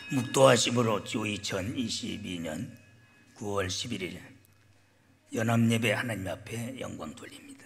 묵도하심으로 주 2022년 9월 11일 연합예배 하나님 앞에 영광 돌립니다.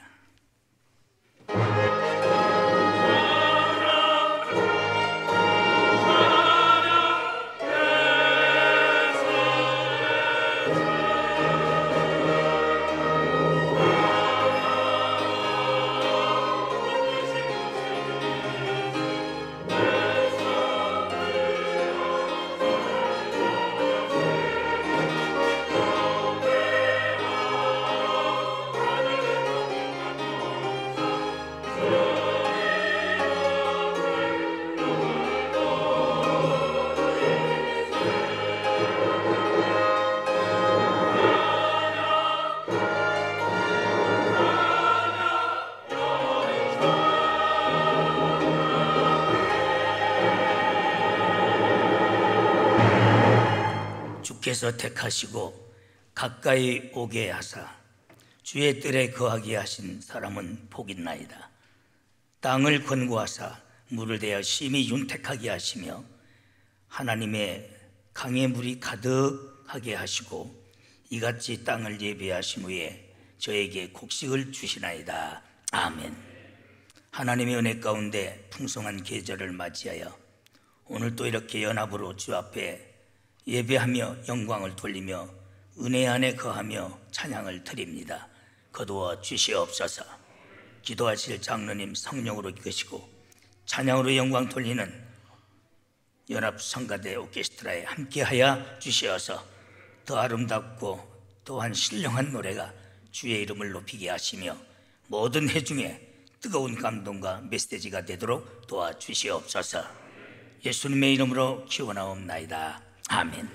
주께서 택하시고 가까이 오게 하사 주의 뜰에 거하게 하신 사람은 복있나이다. 땅을 권고하사 물을 대어 심히 윤택하게 하시며 하나님의 강의 물이 가득하게 하시고 이같이 땅을 예비하심 후에 저에게 곡식을 주시나이다. 아멘. 하나님의 은혜 가운데 풍성한 계절을 맞이하여 오늘 또 이렇게 연합으로 주 앞에 예배하며 영광을 돌리며 은혜 안에 거하며 찬양을 드립니다. 거두어 주시옵소서. 기도하실 장로님 성령으로 이끄시고 찬양으로 영광 돌리는 연합 성가대 오케스트라에 함께하여 주시어서 더 아름답고 또한 신령한 노래가 주의 이름을 높이게 하시며 모든 회중에 뜨거운 감동과 메시지가 되도록 도와주시옵소서. 예수님의 이름으로 기원하옵나이다. 아멘.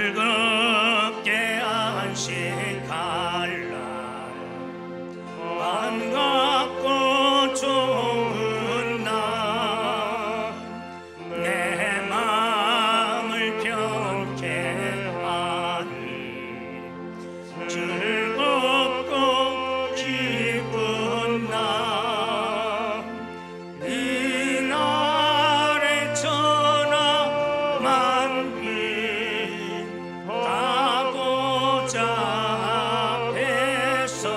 즐겁게 안식할 날 반갑고 좋은 날 내 마음을 편케 하니 즐겁고 기쁜 날 이 날에 전하 만민 가고자 앞에서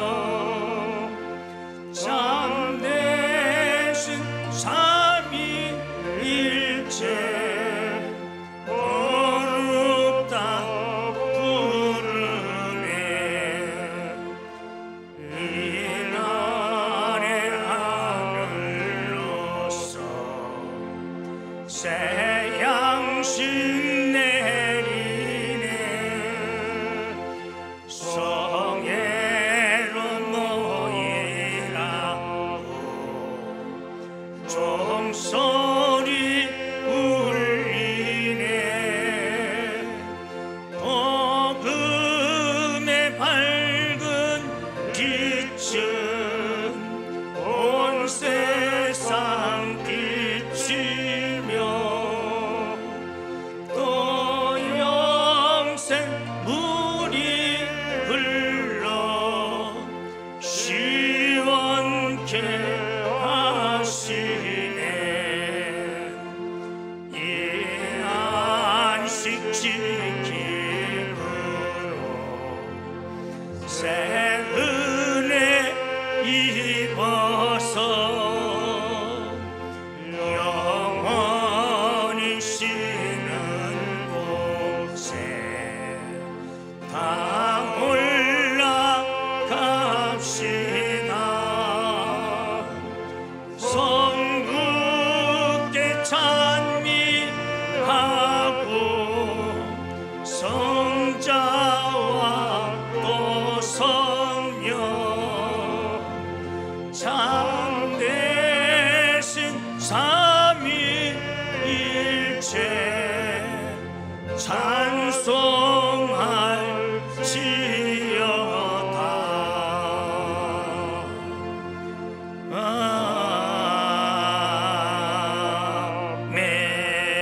참되신 삼위일체 거룩다 부르네. 이 날의 하늘로서 새 양식 내리네. 성회로 모이라고 종소리 울리네. 복음의 밝은 빛은 온 세상 비치며 또 영생 물이 흘러 시원케 하시네. 이 안식 지킴으로 새 은혜 입어서 영원히 쉬는 곳에 다 올라갑시다. 성국께 찬미하고 성자와 또 성령 참되신 삼위일체 찬송할지어다.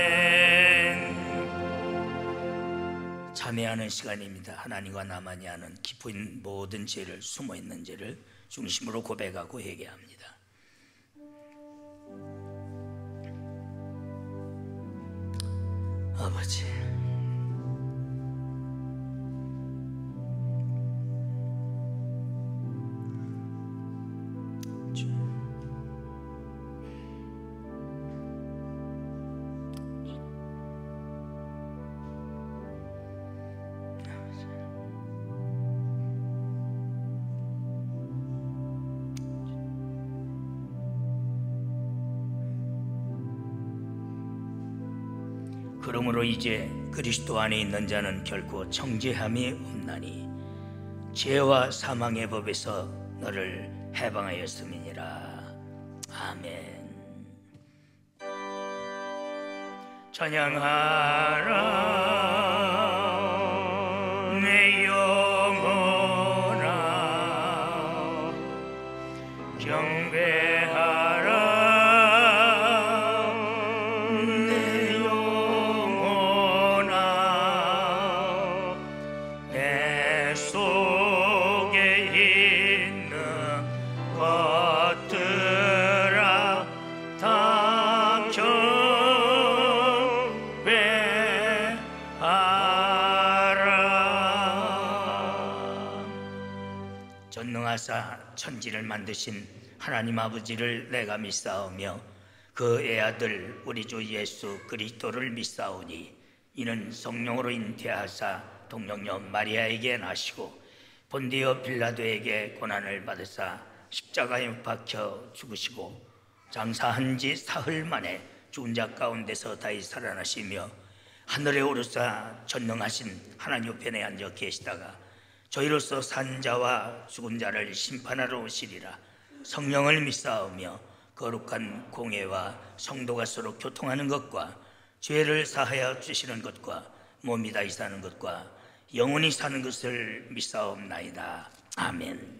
아멘. 참여 참회하는 시간입니다. 하나님과 나만이 아는 깊은 모든 죄를, 숨어있는 죄를 중심으로 고백하고 회개합니다. 아버지, 그러므로 이제 그리스도 안에 있는 자는 결코 정죄함이 없나니 죄와 사망의 법에서 너를 해방하였음이니라. 아멘. 찬양하라 내 영혼아, 경배하라 내 영혼아, 내 속에 있는 것들아 다 경배하라. 전능하사 천지를 만드신 하나님 아버지를 내가 믿사오며 그 애아들 우리 주 예수 그리스도를 믿사오니 이는 성령으로 잉태하사 동정녀 마리아에게 나시고 본디오 빌라도에게 고난을 받으사 십자가에 못 박혀 죽으시고 장사한 지 사흘 만에 죽은 자 가운데서 다시 살아나시며 하늘에 오르사 전능하신 하나님 우편에 앉아 계시다가 저희로서 산 자와 죽은 자를 심판하러 오시리라. 성령을 믿사오며 거룩한 공회와 성도가 서로 교통하는 것과 죄를 사하여 주시는 것과 몸이 다시 사는 것과 영원히 사는 것을 믿사옵나이다. 아멘.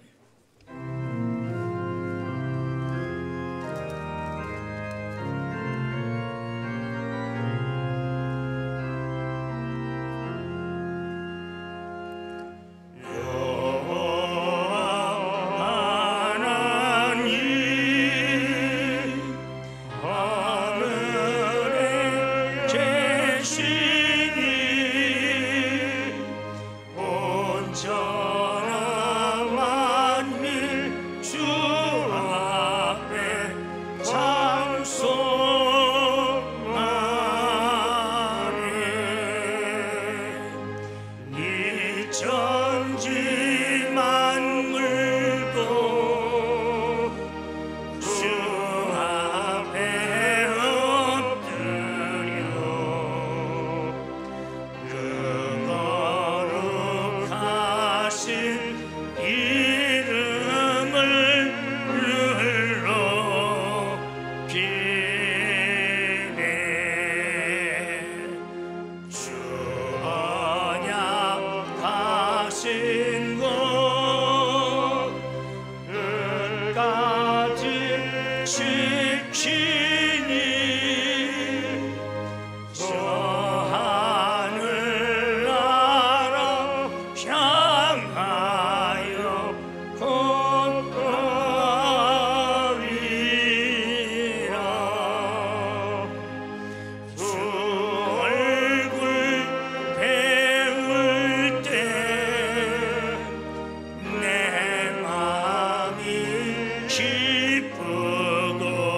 기쁘고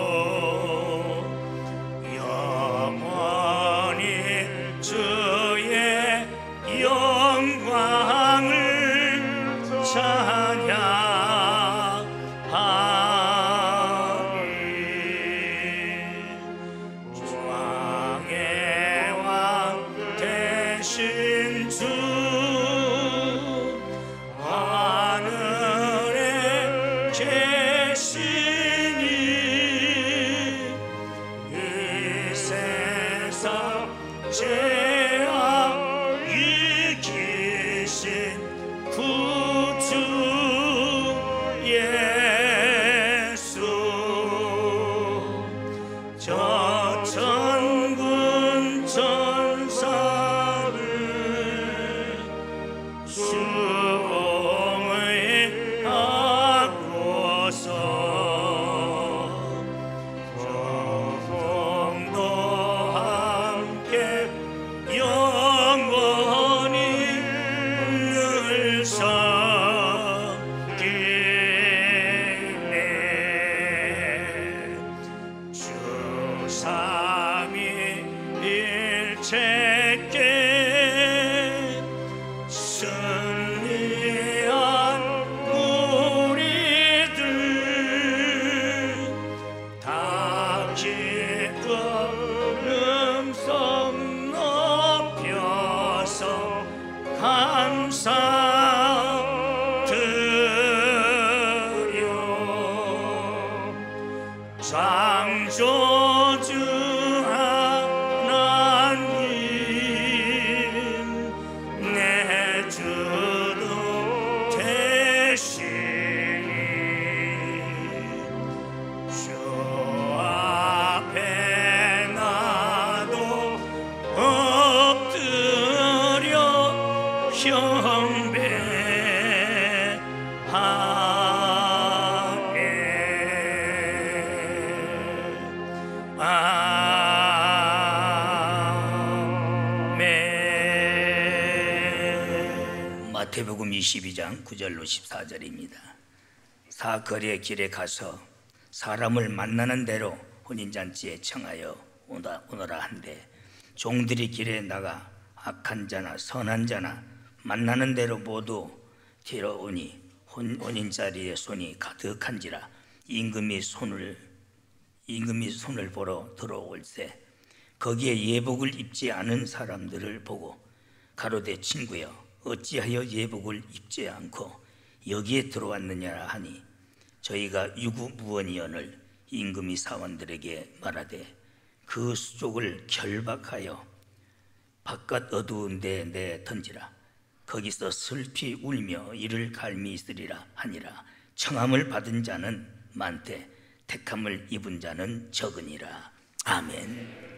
창조주 하나님 내 주도 되시니 주 앞에 나도 엎드려 마태복음 22장 9절로 14절입니다. 사거리의 길에 가서 사람을 만나는 대로 혼인잔치에 청하여 오너라 한데 종들이 길에 나가 악한 자나 선한 자나 만나는 대로 모두 데려오니 혼인자리에 손이 가득한지라 임금이 손을 보러 들어올세 거기에 예복을 입지 않은 사람들을 보고 가로되 친구여 어찌하여 예복을 입지 않고 여기에 들어왔느냐 하니 저희가 유구무원이언을 임금이 사원들에게 말하되 그 수족을 결박하여 바깥 어두운 데 내 던지라 거기서 슬피 울며 이를 갈미 있으리라 하니라 청함을 받은 자는 많되 택함을 입은 자는 적으니라. 아멘.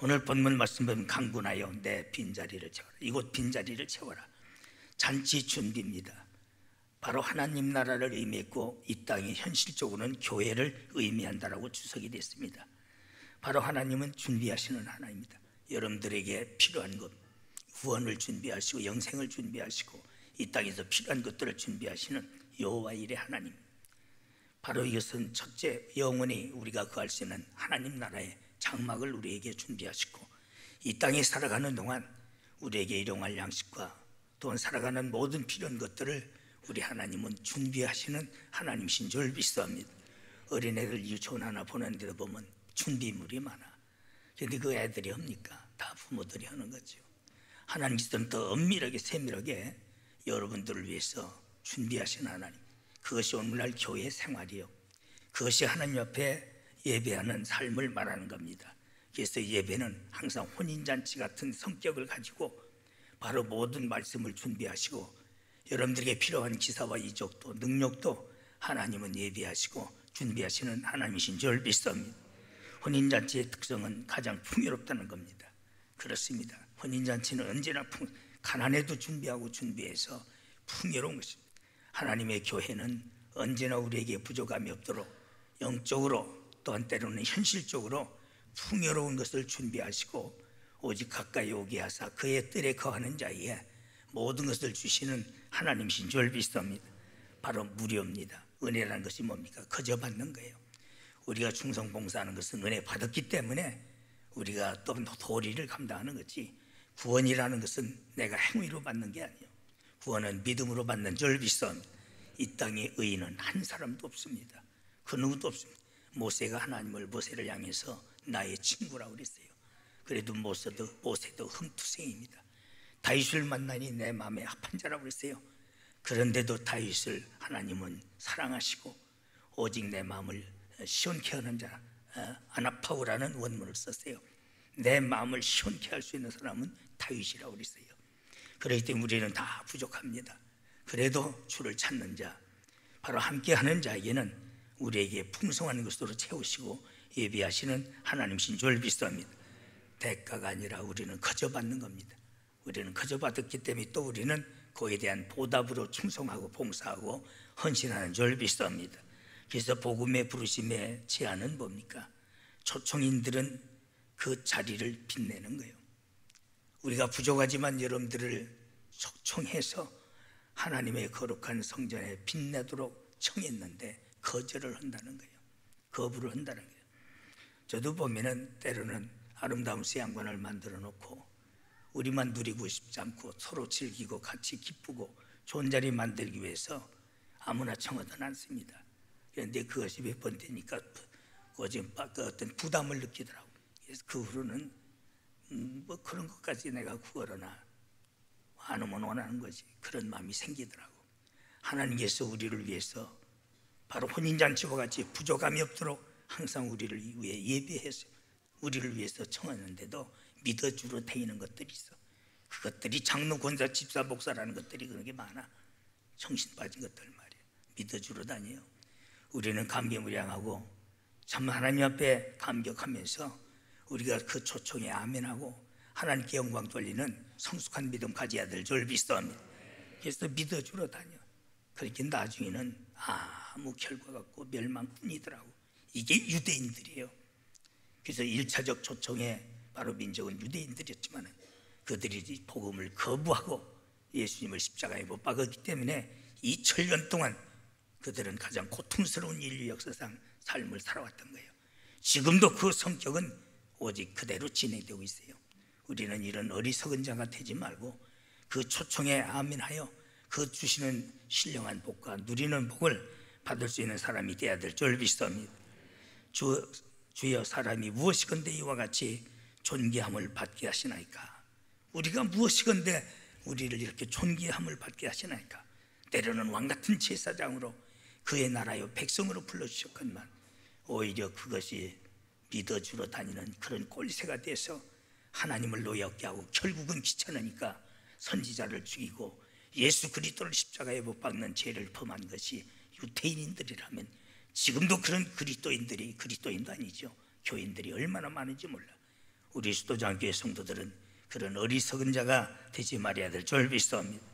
오늘 본문 말씀 보면 강군하여 내 빈자리를 채워라. 이곳 빈자리를 채워라. 잔치 준비입니다. 바로 하나님 나라를 의미했고 이 땅이 현실적으로는 교회를 의미한다라고 주석이 됐습니다. 바로 하나님은 준비하시는 하나님입니다. 여러분들에게 필요한 것, 구원을 준비하시고 영생을 준비하시고 이 땅에서 필요한 것들을 준비하시는 여호와 일의 하나님. 바로 이것은 첫째, 영원히 우리가 거할 수 있는 하나님 나라의 장막을 우리에게 준비하시고 이 땅에 살아가는 동안 우리에게 일용할 양식과 또한 살아가는 모든 필요한 것들을 우리 하나님은 준비하시는 하나님이신 줄 믿습니다. 어린애들 유치원 하나 보내는데도 보면 준비물이 많아. 그런데 그 애들이 합니까? 다 부모들이 하는 거죠. 하나님께서는 더 엄밀하게 세밀하게 여러분들을 위해서 준비하신 하나님, 그것이 오늘날 교회 생활이요, 그것이 하나님 앞에 예배하는 삶을 말하는 겁니다. 그래서 예배는 항상 혼인잔치 같은 성격을 가지고 바로 모든 말씀을 준비하시고 여러분들에게 필요한 기사와 이적도 능력도 하나님은 예비하시고 준비하시는 하나님이신 줄 믿습니다. 혼인잔치의 특성은 가장 풍요롭다는 겁니다. 그렇습니다. 혼인잔치는 언제나 가난해도 준비하고 준비해서 풍요로운 것입니다. 하나님의 교회는 언제나 우리에게 부족함이 없도록 영적으로 또한 때로는 현실적으로 풍요로운 것을 준비하시고 오직 가까이 오게 하사 그의 뜰에 거하는 자에게 모든 것을 주시는 하나님이신 줄 믿습니다. 바로 무료입니다. 은혜라는 것이 뭡니까? 거저 받는 거예요. 우리가 충성 봉사하는 것은 은혜 받았기 때문에 우리가 또 도리를 감당하는 거지, 구원이라는 것은 내가 행위로 받는 게 아니에요. 구원은 믿음으로 받는 줄 믿습니다. 이 땅에 의인은 한 사람도 없습니다. 그 누구도 없습니다. 모세가 모세를 향해서 나의 친구라고 그랬어요. 그래도 모세도 흠투생입니다. 다윗을 만나니 내 마음에 합한 자라고 그랬어요. 그런데도 다윗을 하나님은 사랑하시고 오직 내 마음을 시원케 하는 자, 아나파우라는 원문을 썼어요. 내 마음을 시원케 할 수 있는 사람은 다윗이라고 그랬어요. 그렇기 때문에 우리는 다 부족합니다. 그래도 주를 찾는 자, 바로 함께하는 자에게는 우리에게 풍성한 것으로 채우시고 예비하시는 하나님이신 줄 믿습니다. 대가가 아니라 우리는 거저 받는 겁니다. 우리는 거저 받았기 때문에 또 우리는 그에 대한 보답으로 충성하고 봉사하고 헌신하는 줄 믿습니다. 그래서 복음의 부르심의 제안은 뭡니까? 초청인들은 그 자리를 빛내는 거예요. 우리가 부족하지만 여러분들을 초청해서 하나님의 거룩한 성전에 빛내도록 청했는데 거절을 한다는 거예요. 거부를 한다는 거예요. 저도 보면은 때로는 아름다운 수양관을 만들어 놓고 우리만 누리고 싶지 않고 서로 즐기고 같이 기쁘고 좋은 자리 만들기 위해서 아무나 청하든 않습니다. 그런데 그것이 몇 번 되니까 어떤 부담을 느끼더라고요. 그래서 그 후로는 뭐 그런 것까지 내가 구하거나 안 오면 원하는 거지, 그런 마음이 생기더라고. 하나님께서 우리를 위해서 바로 혼인잔치와 같이 부족함이 없도록 항상 우리를 위해 예비해서 우리를 위해서 청하는데도 믿어주러 다니는 것들이 있어. 그것들이 장로, 권사, 집사, 목사라는 것들이 그런 게 많아. 정신 빠진 것들 말이야. 믿어주러 다녀요. 우리는 감개무량하고 참 하나님 앞에 감격하면서 우리가 그 초청에 아멘하고 하나님께 영광 돌리는 성숙한 믿음 가져야 될 줄 믿습니다. 그래서 믿어주러 다녀. 그렇게 나중에는 아무 결과가 없고 멸망뿐이더라고. 이게 유대인들이에요. 그래서 1차적 초청에 바로 민족은 유대인들이었지만 그들이 복음을 거부하고 예수님을 십자가에 못 박았기 때문에 2000년 동안 그들은 가장 고통스러운 인류 역사상 삶을 살아왔던 거예요. 지금도 그 성격은 오직 그대로 진행되고 있어요. 우리는 이런 어리석은 자가 되지 말고 그 초청에 아멘하여 그 주시는 신령한 복과 누리는 복을 받을 수 있는 사람이 되어야 될 줄 믿습니다. 주여 사람이 무엇이건대 이와 같이 존귀함을 받게 하시나이까. 우리가 무엇이건대 우리를 이렇게 존귀함을 받게 하시나이까. 때로는 왕같은 제사장으로 그의 나라요 백성으로 불러주셨건만 오히려 그것이 믿어주러 다니는 그런 꼴새가 돼서 하나님을 노엽게 하고 결국은 귀찮으니까 선지자를 죽이고 예수 그리스도를 십자가에 못 박는 죄를 범한 것이 유대인들이라면 지금도 그런 그리스도인도 아니죠. 교인들이 얼마나 많은지 몰라. 우리 수도장교회 성도들은 그런 어리석은 자가 되지 말아야 될 줄 믿사옵니다.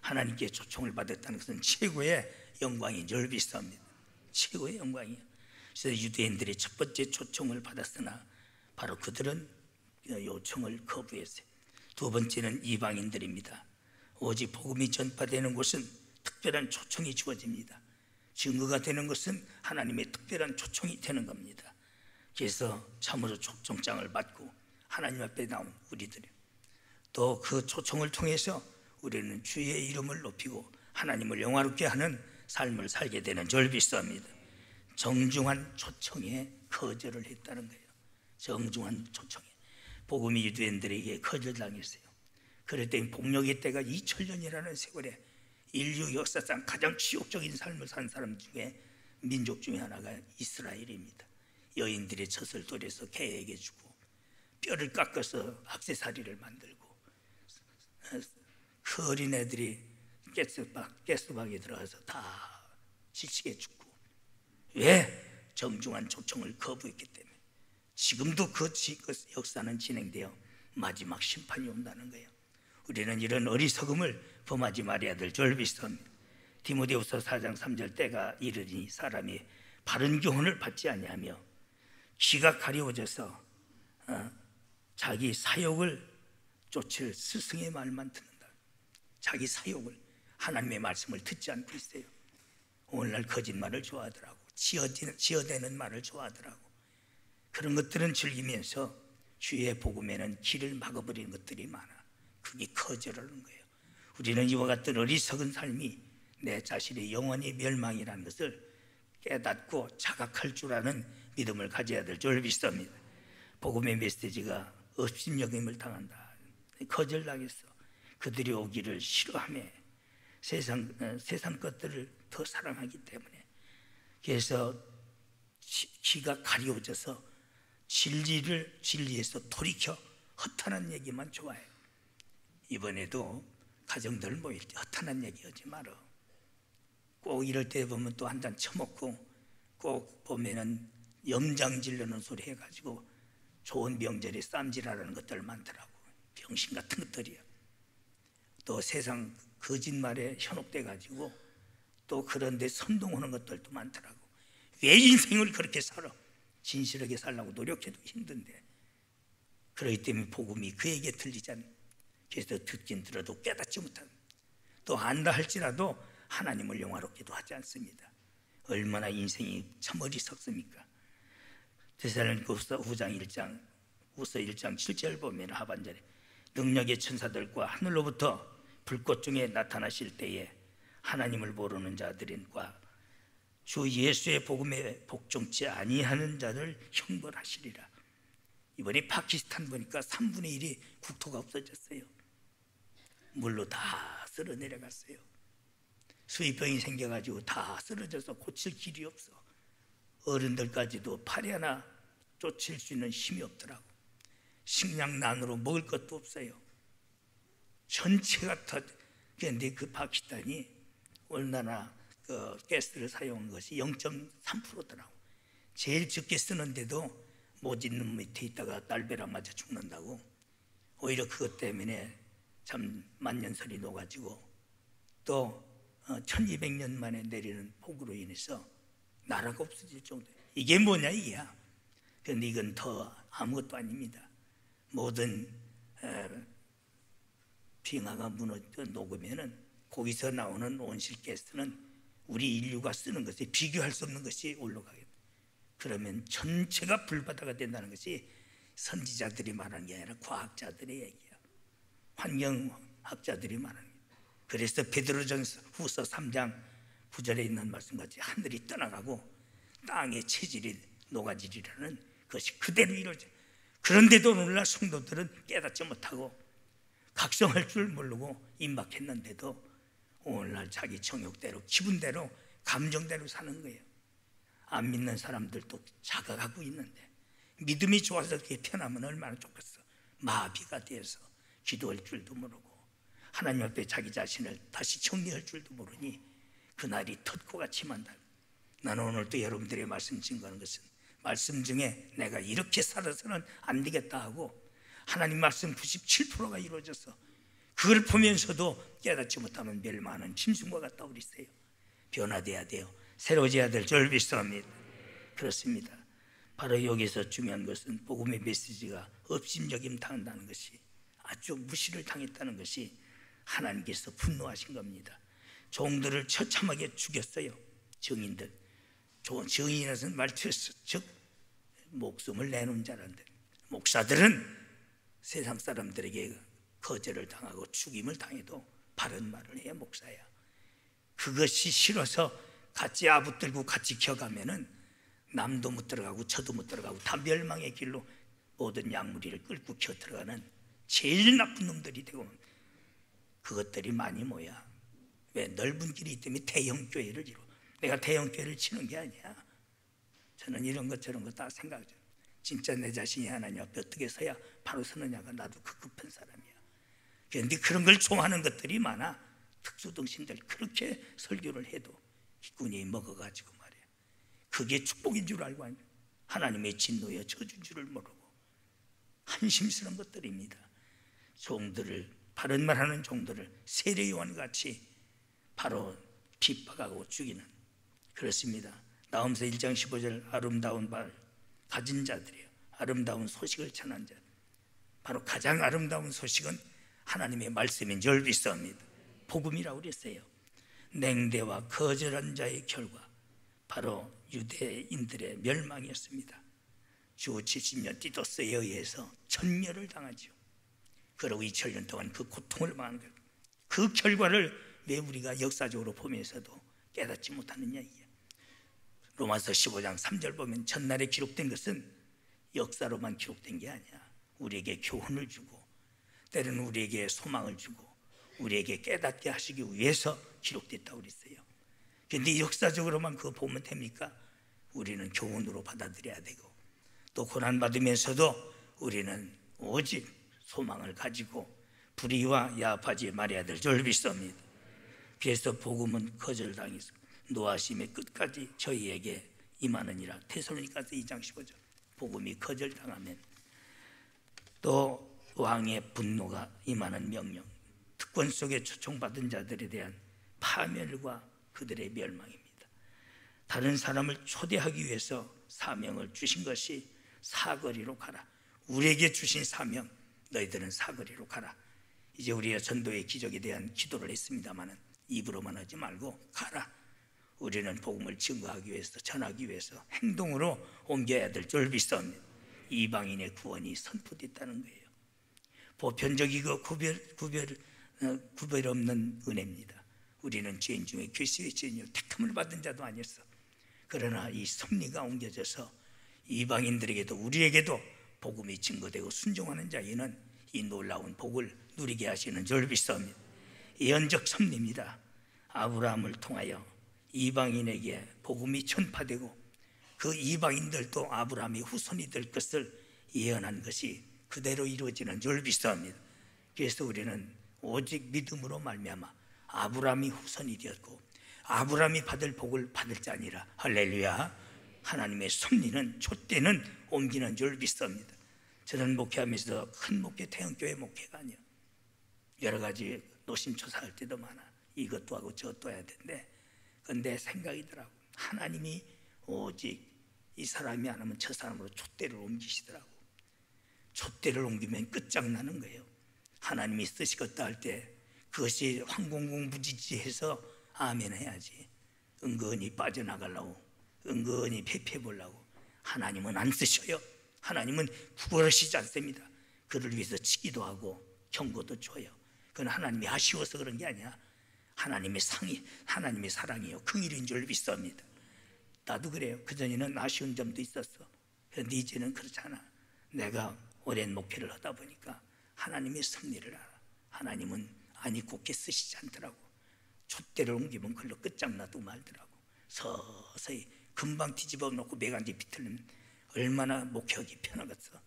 하나님께 초청을 받았다는 것은 최고의 영광인 줄 믿사옵니다. 최고의 영광이에요. 그래서 유대인들이 첫 번째 초청을 받았으나 바로 그들은 요청을 거부했어요. 두 번째는 이방인들입니다. 오직 복음이 전파되는 곳은 특별한 초청이 주어집니다. 증거가 되는 것은 하나님의 특별한 초청이 되는 겁니다. 그래서 참으로 초청장을 받고 하나님 앞에 나온 우리들이 또 그 초청을 통해서 우리는 주의 이름을 높이고 하나님을 영화롭게 하는 삶을 살게 되는 줄 믿사옵니다. 정중한 초청에 거절을 했다는 거예요. 정중한 초청에. 복음이 유대인들에게 거절당했어요. 그럴 때 폭력의 때가 2000년이라는 세월에 인류 역사상 가장 치욕적인 삶을 산 사람 중에 민족 중에 하나가 이스라엘입니다. 여인들의 젖을 돌려서 개에게 주고 뼈를 깎아서 액세서리를 만들고 그 어린애들이 가스박에 들어가서 다 지치게 죽고. 왜? 정중한 초청을 거부했기 때문에. 지금도 그 역사는 진행되어 마지막 심판이 온다는 거예요. 우리는 이런 어리석음을 범하지 말아야 될 줄 믿습니다. 디모데후서 4장 3절 때가 이르니 사람이 바른 교훈을 받지 아니하며 귀가 가려워져서 자기 사욕을 쫓을 스승의 말만 듣는다. 자기 사욕을, 하나님의 말씀을 듣지 않고 있어요. 오늘날 거짓말을 좋아하더라고. 지어대는 말을 좋아하더라고. 그런 것들은 즐기면서 주의 복음에는 길을 막아버리는 것들이 많아. 그게 거절하는 거예요. 우리는 이와 같은 어리석은 삶이 내 자신의 영원히 멸망이라는 것을 깨닫고 자각할 줄 아는 믿음을 가져야 될 줄 믿습니다. 복음의 메시지가 업신여김을 당한다. 거절당했어. 그들이 오기를 싫어하며 세상 것들을 더 사랑하기 때문에. 그래서 귀가 가려워져서 진리에서 돌이켜 허탄한 얘기만 좋아해요. 이번에도 가정들 모일 때 허탄한 얘기 하지 말어. 꼭 이럴 때 보면 또 한 잔 처먹고 꼭 보면은 염장 질르는 소리 해가지고 좋은 명절에 쌈질하라는 것들 많더라고. 병신 같은 것들이야. 또 세상 거짓말에 현혹돼가지고 또 그런데 선동하는 것들도 많더라고. 왜 인생을 그렇게 살아? 진실하게 살려고 노력해도 힘든데. 그렇기 때문에 복음이 그에게 들리잖아. 그래서 듣긴 들어도 깨닫지 못한, 또 안다 할지라도 하나님을 영화롭게도 하지 않습니다. 얼마나 인생이 참 어리석습니까? 데살로니가후서 1장 7절 보면 하반절에 능력의 천사들과 하늘로부터 불꽃 중에 나타나실 때에 하나님을 모르는 자들과 주 예수의 복음에 복종치 아니하는 자를 형벌하시리라. 이번에 파키스탄 보니까 3분의 1이 국토가 없어졌어요. 물로 다 쓸어 내려갔어요. 수의병이 생겨가지고 다 쓰러져서 고칠 길이 없어. 어른들까지도 팔이 하나 쫓을 수 있는 힘이 없더라고. 식량난으로 먹을 것도 없어요. 전체가 다. 그런데 그 파키스탄이 얼마나 그 가스를 사용한 것이 0.3%더라고. 제일 적게 쓰는데도 못 있는 밑에 있다가 날벼락 맞아 죽는다고. 오히려 그것 때문에 참 만년설이 녹아지고 또 1200년 만에 내리는 폭우로 인해서 나라가 없어질 정도. 이게 뭐냐 이게야. 그런데 이건 더 아무것도 아닙니다. 모든 빙하가 녹으면은 거기서 나오는 온실가스는 우리 인류가 쓰는 것에 비교할 수 없는 것이 올라가게. 그러면 전체가 불바다가 된다는 것이 선지자들이 말하는 게 아니라 과학자들의 얘기야. 환경학자들이 말하는 거야. 그래서 베드로전서 후서 3장 9절에 있는 말씀같이 하늘이 떠나가고 땅의 체질이 녹아지리라는 것이 그대로 이루어져. 그런데도 오늘날 성도들은 깨닫지 못하고 각성할 줄 모르고 임박했는데도 오늘날 자기 정욕대로 기분대로 감정대로 사는 거예요. 안 믿는 사람들도 자각하고 있는데 믿음이 좋아서 그게 편하면 얼마나 좋겠어. 마비가 돼서 기도할 줄도 모르고 하나님 앞에 자기 자신을 다시 정리할 줄도 모르니 그날이 텄고 같이 만다. 나는 오늘 또 여러분들의 말씀 증거하는 것은 말씀 중에 내가 이렇게 살아서는 안 되겠다 하고 하나님 말씀 97%가 이루어져서 그걸 보면서도 깨닫지 못하면 멸망하는 짐승과 같다 그랬어요. 변화돼야 돼요. 새로워져야 될 줄 믿습니다. 그렇습니다. 바로 여기서 중요한 것은 복음의 메시지가 업심여김 당한다는 것이, 아주 무시를 당했다는 것이 하나님께서 분노하신 겁니다. 종들을 처참하게 죽였어요. 증인들, 증인이라서 말투였어. 즉 목숨을 내놓은 자란들, 목사들은 세상 사람들에게 거절을 당하고 죽임을 당해도 바른 말을 해야 목사야. 그것이 싫어서 같이 아붙들고 같이 켜가면은 남도 못 들어가고 저도 못 들어가고 다 멸망의 길로 모든 양무리를 끌고 켜 들어가는 제일 나쁜 놈들이 되고, 그것들이 많이 모여. 왜? 넓은 길이 있기 때문에 대형교회를 이루어. 내가 대형교회를 치는 게 아니야. 저는 이런 것 저런 거 다 생각하죠. 진짜 내 자신이 하나님 앞에 어떻게 서야 바로 서느냐가 나도 급급한 사람이야. 그런데 그런 걸 좋아하는 것들이 많아. 특수등신들 그렇게 설교를 해도 기꾼이 먹어가지고 말이야. 그게 축복인 줄 알고 하나님의 진노여 저주인 줄을 모르고 한심스러운 것들입니다. 종들을, 바른 말하는 종들을 세례요한같이 바로 핍박하고 죽이는, 그렇습니다. 나홈서 1장 15절 아름다운 발 가진 자들이에요. 아름다운 소식을 전한 자. 바로 가장 아름다운 소식은 하나님의 말씀인 줄 믿습니다. 복음이라고 그랬어요. 냉대와 거절한 자의 결과 바로 유대인들의 멸망이었습니다. 주 70년 디도스에 의해서 천멸을 당하죠. 그러고 2000년 동안 그 고통을 당한 것, 그 결과를 왜 우리가 역사적으로 보면서도 깨닫지 못하느냐 이게. 로마서 15장 3절 보면 전날에 기록된 것은 역사로만 기록된 게 아니야. 우리에게 교훈을 주고 때로는 우리에게 소망을 주고 우리에게 깨닫게 하시기 위해서 기록됐다고 그랬어요. 그런데 역사적으로만 그거 보면 됩니까? 우리는 교훈으로 받아들여야 되고, 또 고난받으면서도 우리는 오직 소망을 가지고 불의와 야합하지 말아야 될 줄 믿습니다. 그래서 복음은 거절당해서 노하심의 끝까지 저희에게 임하느니라. 데살로니가서 2장 15절. 복음이 거절당하면 또 왕의 분노가 임하는 명령, 특권 속에 초청받은 자들에 대한 파멸과 그들의 멸망입니다. 다른 사람을 초대하기 위해서 사명을 주신 것이 사거리로 가라. 우리에게 주신 사명, 너희들은 사거리로 가라. 이제 우리가 전도의 기적에 대한 기도를 했습니다마는 입으로만 하지 말고 가라. 우리는 복음을 증거하기 위해서, 전하기 위해서 행동으로 옮겨야 될 줄 믿습니다. 이방인의 구원이 선포됐다는 거예요. 보편적이고 구별 없는 은혜입니다. 우리는 죄인 중에 괴수의 죄인이요 택함을 받은 자도 아니었어. 그러나 이 섭리가 옮겨져서 이방인들에게도 우리에게도 복음이 증거되고 순종하는 자에는 이 놀라운 복을 누리게 하시는 줄 믿습니다. 예언적 섭리입니다. 아브라함을 통하여 이방인에게 복음이 전파되고 그 이방인들도 아브라함의 후손이 될 것을 예언한 것이 그대로 이루어지는 줄 믿습니다. 그래서 우리는 오직 믿음으로 말미암아 아브라함이 후손이 되었고 아브라함이 받을 복을 받을 자 아니라, 할렐루야, 하나님의 섭리는 촛대는 옮기는 줄 믿습니다. 저는 목회하면서 큰 목회, 태영교회 목회가 아니야. 여러 가지 노심초사할 때도 많아. 이것도 하고 저것도 해야 되는데, 그런데 생각이더라고. 하나님이 오직 이 사람이 안 하면 저 사람으로 촛대를 옮기시더라고. 촛대를 옮기면 끝장나는 거예요. 하나님이 쓰시겠다 할 때 그것이 황공공부지지해서 아멘 해야지. 은근히 빠져나가려고, 은근히 패패보려고 하나님은 안 쓰셔요. 하나님은 구걸하시지 않습니다. 그를 위해서 치기도 하고 경고도 줘요. 그건 하나님이 아쉬워서 그런 게 아니야. 하나님의 상이, 하나님의 사랑이요 그 일인 줄 믿습니다. 나도 그래요. 그전에는 아쉬운 점도 있었어. 그런데 이제는 그렇잖아. 내가 오랜 목회를 하다 보니까 하나님의 섭리를 알아. 하나님은 아니 곱게 쓰시지 않더라고. 촛대를 옮기면 그걸로 끝장나도 말더라고. 서서히 금방 뒤집어 놓고 매간지 비틀면 얼마나 목회하기 편하겠어.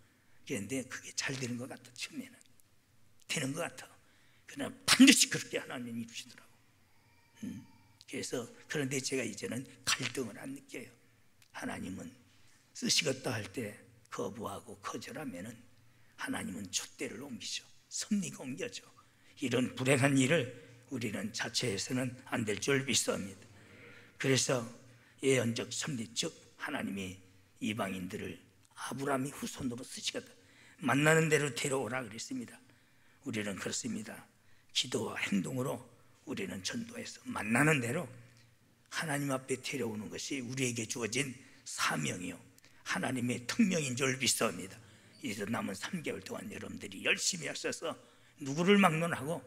그런데 그게 잘 되는 것 같아. 처음에는 되는 것 같아. 그러나 반드시 그렇게 하나님이 이루시더라고. 그래서 그런데 제가 이제는 갈등을 안 느껴요. 하나님은 쓰시겠다 할 때 거부하고 거절하면은 하나님은 촛대를 옮기죠. 섭리가 옮겨져. 이런 불행한 일을 우리는 자체해서는 안 될 줄 믿습니다. 그래서 예언적 섭리, 즉 하나님이 이방인들을 아브라함이 후손으로 쓰시겠다, 만나는 대로 데려오라 그랬습니다. 우리는 그렇습니다. 기도와 행동으로 우리는 전도해서 만나는 대로 하나님 앞에 데려오는 것이 우리에게 주어진 사명이요 하나님의 특명인 줄 믿습니다. 이제 남은 3개월 동안 여러분들이 열심히 하셔서 누구를 막론하고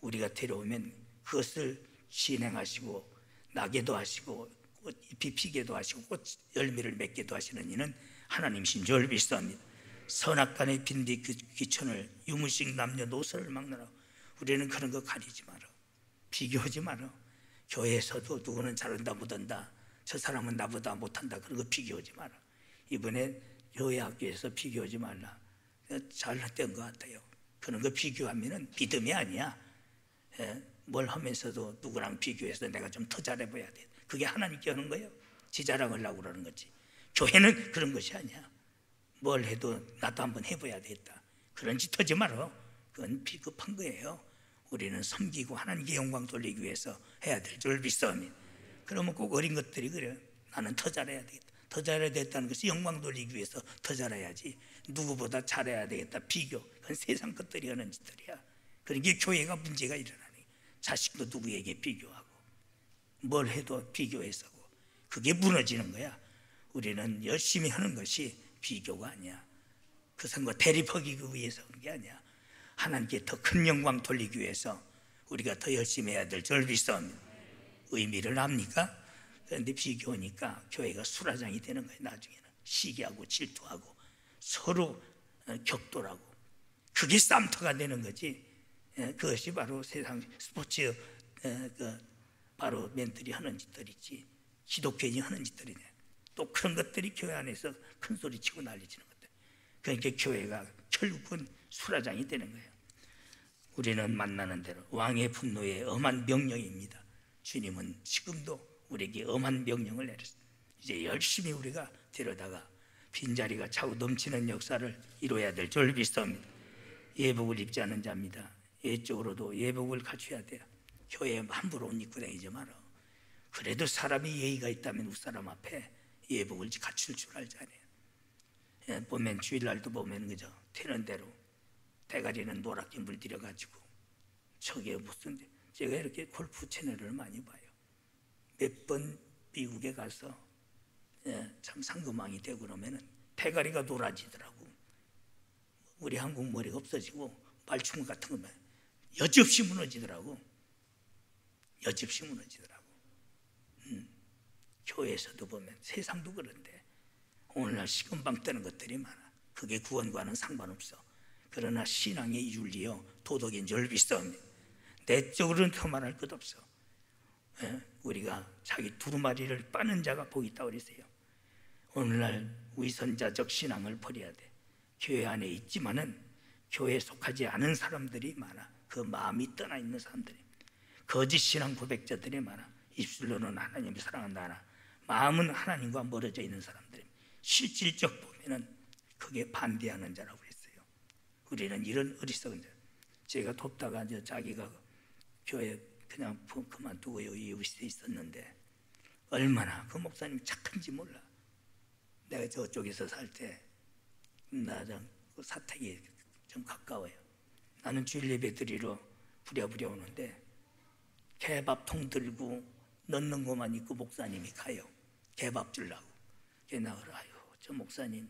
우리가 데려오면 그것을 진행하시고 나게도 하시고 꽃잎이 피게도 하시고 꽃 열매를 맺게도 하시는 이는 하나님이신 줄 믿습니다. 선악간의 빈뒤 귀천을 유무식 남녀노소를 막론하고 우리는 그런 거 가리지 마라. 비교하지 마라. 교회에서도 누구는 잘한다 못한다, 저 사람은 나보다 못한다, 그런 거 비교하지 마라. 이번에 교회 학교에서 비교하지 말라. 잘했던 것 같아요. 그런 거 비교하면 믿음이 아니야. 뭘 하면서도 누구랑 비교해서 내가 좀 더 잘해 보여야 돼. 그게 하나님께 하는 거예요. 지 자랑하려고 그러는 거지. 교회는 그런 것이 아니야. 뭘 해도 나도 한번 해봐야 되겠다, 그런 짓 하지 말아. 그건 비겁한 거예요. 우리는 섬기고 하나님께 영광 돌리기 위해서 해야 될 줄 믿습니다. 그러면 꼭 어린 것들이 그래요. 나는 더 잘해야 되겠다. 더 잘해야 되겠다는 것이 영광 돌리기 위해서 더 잘해야지, 누구보다 잘해야 되겠다 비교, 그건 세상 것들이 하는 짓들이야. 그러니까 교회가 문제가 일어나니 자식도 누구에게 비교하고 뭘 해도 비교해서 그게 무너지는 거야. 우리는 열심히 하는 것이 비교가 아니야. 그 선거 대립하기 위해서 그런 게 아니야. 하나님께 더 큰 영광 돌리기 위해서 우리가 더 열심히 해야 될 줄 믿습니다. 의미를 압니까? 그런데 비교하니까 교회가 수라장이 되는 거예요. 나중에는 시기하고 질투하고 서로 격돌하고, 그게 쌈터가 되는 거지. 그것이 바로 세상 스포츠 바로 멘들이 하는 짓들이지, 기독교인이 하는 짓들이네. 또 그런 것들이 교회 안에서 큰 소리 치고 난리치는 것들. 그러니까 교회가 결국은 수라장이 되는 거예요. 우리는 만나는 대로 왕의 분노의 엄한 명령입니다. 주님은 지금도 우리에게 엄한 명령을 내렸습니다. 이제 열심히 우리가 데려다가 빈자리가 차고 넘치는 역사를 이루어야 될 줄 믿습니다. 예복을 입지 않은 자입니다. 예적으로도 예복을 갖춰야 돼요. 교회에 함부로 옷 입고 다니지 마라. 그래도 사람이 예의가 있다면 윗사람 앞에 예복을 갖출 줄 알잖아요. 보면 주일날도 보면 그죠, 되는 대로 대가리는 노랗게 물들여 가지고, 저게 무슨, 제가 이렇게 골프 채널을 많이 봐요. 몇 번 미국에 가서 참 상금왕이 되고 그러면은 대가리가 노라지더라고. 우리 한국 머리가 없어지고 말충 같은 거면 여지없이 무너지더라고. 여지없이 무너지더라고. 교회에서도 보면 세상도 그런데 오늘날 시금방 뜨는 것들이 많아. 그게 구원과는 상관없어. 그러나 신앙의 윤리요 도덕인 줄 믿습니다. 내적으로는 그만할 것 없어. 우리가 자기 두루마리를 빠는 자가 복이 있다고 그랬어요. 오늘날 위선자적 신앙을 버려야 돼. 교회 안에 있지만은 교회에 속하지 않은 사람들이 많아. 그 마음이 떠나 있는 사람들이, 거짓 신앙 고백자들이 많아. 입술로는 하나님을 사랑한다 하나 마음은 하나님과 멀어져 있는 사람들이, 실질적 보면은 그게 반대하는 자라고 그랬어요. 우리는 이런 어리석은 자. 제가 돕다가 자기가 교회 그냥 그만두고 이웃에 있었는데 얼마나 그 목사님 착한지 몰라. 내가 저쪽에서 살 때 나 그 사택이 좀 가까워요. 나는 주일 예배 드리러 부랴부랴 오는데 개밥통 들고 넣는 것만 있고 목사님이 가요. 개밥 주려고. 나가라. 아유, 저 목사님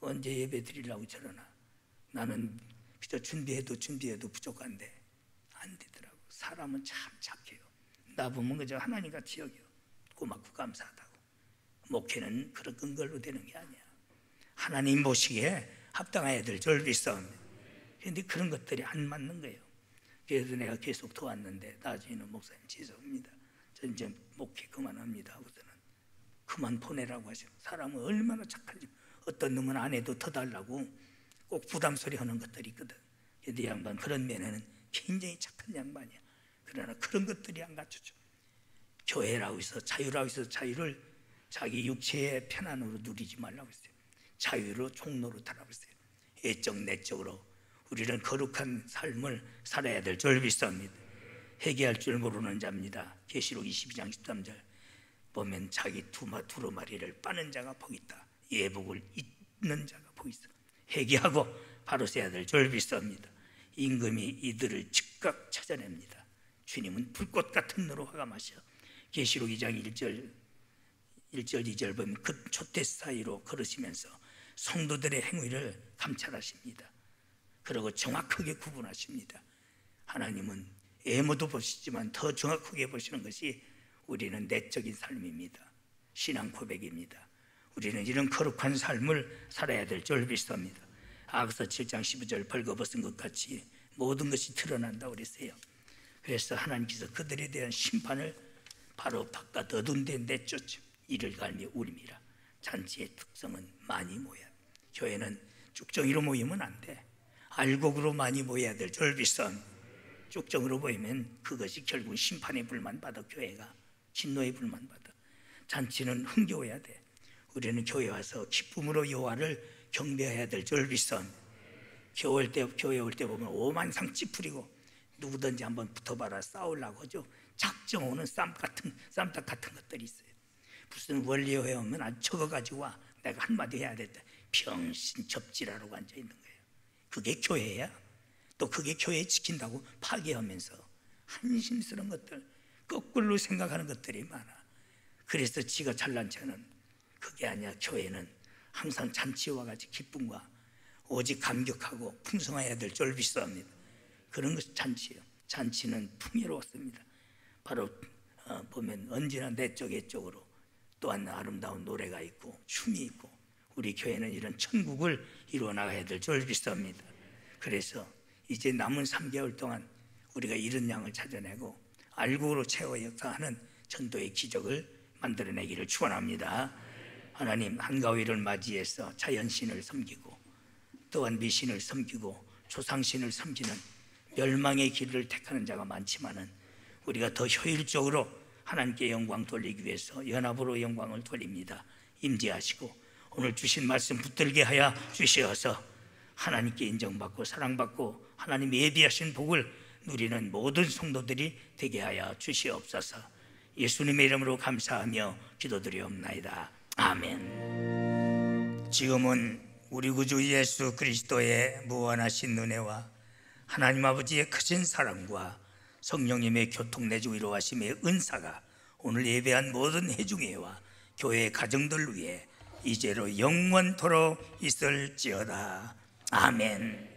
언제 예배 드리려고 저러나. 나는 그저 준비해도 부족한데 안 되더라고. 사람은 참 착해요. 나 보면 그저 하나님같이 여겨. 고맙고 감사하다고. 목회는 그런 걸로 되는 게 아니야. 하나님 보시기에 합당해야 될 줄 믿습니다. 그런데 그런 것들이 안 맞는 거예요. 그래서 내가 계속 도왔는데 나중에는 목사님 죄송합니다, 전 이제 목회 그만합니다 하고서는 그만 보내라고 하셔. 사람은 얼마나 착한지. 어떤 놈은 안 해도 더 달라고 꼭 부담소리 하는 것들이 있거든. 이 양반 그런 면에는 굉장히 착한 양반이야. 그러나 그런 것들이 안 갖춰져. 교회라고 해서 자유라고 해서 자유를 자기 육체의 편안으로 누리지 말라고 했어요. 자유로 종로로 달아보세요. 애적 내적으로 우리는 거룩한 삶을 살아야 될 줄 믿습니다. 회개할 줄 모르는 자입니다. 계시록 22장 13절 보면 자기 두루마리를 빠는 자가 복 있다. 예복을 잇는 자가 복 있어. 회개하고 바로 서야 될 줄 믿습니다. 임금이 이들을 즉각 찾아냅니다. 주님은 불꽃 같은 너로 화감하셔. 계시록 2장 1절 2절 보면 그 촛대 사이로 걸으시면서 성도들의 행위를 감찰하십니다. 그리고 정확하게 구분하십니다. 하나님은 외모도 보시지만 더 정확하게 보시는 것이 우리는 내적인 삶입니다. 신앙 고백입니다. 우리는 이런 거룩한 삶을 살아야 될 줄 믿습니다. 아가서 7장 15절 벌거벗은 것 같이 모든 것이 드러난다고 그랬어요. 그래서 하나님께서 그들에 대한 심판을 바로 바깥 어두운 데 내쫓죠. 이를 갈며 울음이라. 잔치의 특성은 많이 모여. 교회는 쭉정이로 모이면 안 돼. 알곡으로 많이 모여야 될 줄 믿습니다. 쭉정으로 모이면 그것이 결국 심판의 불만 받아. 교회가 진노의 불만 받아. 잔치는 흥겨워야 돼. 우리는 교회 와서 기쁨으로 여호와를 경배해야 될 줄 믿습니다. 교회 올 때 보면 오만상 찌푸리고 누구든지 한번 붙어봐라 싸우려고 하죠. 작정 오는 쌈딱 같은 것들이 있어요. 무슨 원리회에 오면 아주 적어가지고 와. 내가 한마디 해야 됐다. 병신 접지라고 앉아있는 거예요. 그게 교회야? 또 그게 교회 지킨다고 파괴하면서 한심스러운 것들, 거꾸로 생각하는 것들이 많아. 그래서 지가 잘난 척은 그게 아니야. 교회는 항상 잔치와 같이 기쁨과 오직 감격하고 풍성해야 될 줄 믿습니다. 그런 것이 잔치예요. 잔치는 풍요로웠습니다. 바로 보면 언제나 내적 애적으로 또한 아름다운 노래가 있고 춤이 있고 우리 교회는 이런 천국을 이루어 나가야 될 줄 믿습니다. 그래서 이제 남은 3개월 동안 우리가 이런 양을 찾아내고 알곡으로 채워 역사하는 전도의 기적을 만들어내기를 축원합니다. 하나님, 한가위를 맞이해서 자연신을 섬기고 또한 미신을 섬기고 조상신을 섬기는 멸망의 길을 택하는 자가 많지만은 우리가 더 효율적으로 하나님께 영광 돌리기 위해서 연합으로 영광을 돌립니다. 임재하시고 오늘 주신 말씀 붙들게 하여 주시어서 하나님께 인정받고 사랑받고 하나님 예비하신 복을 누리는 모든 성도들이 되게 하여 주시옵소서. 예수님의 이름으로 감사하며 기도드리옵나이다. 아멘. 지금은 우리 구주 예수 그리스도의 무한하신 은혜와 하나님 아버지의 크신 사랑과 성령님의 교통내주 위로하심의 은사가 오늘 예배한 모든 회중회와 교회 가정들 위해 이제로 영원토록 있을지어다. 아멘.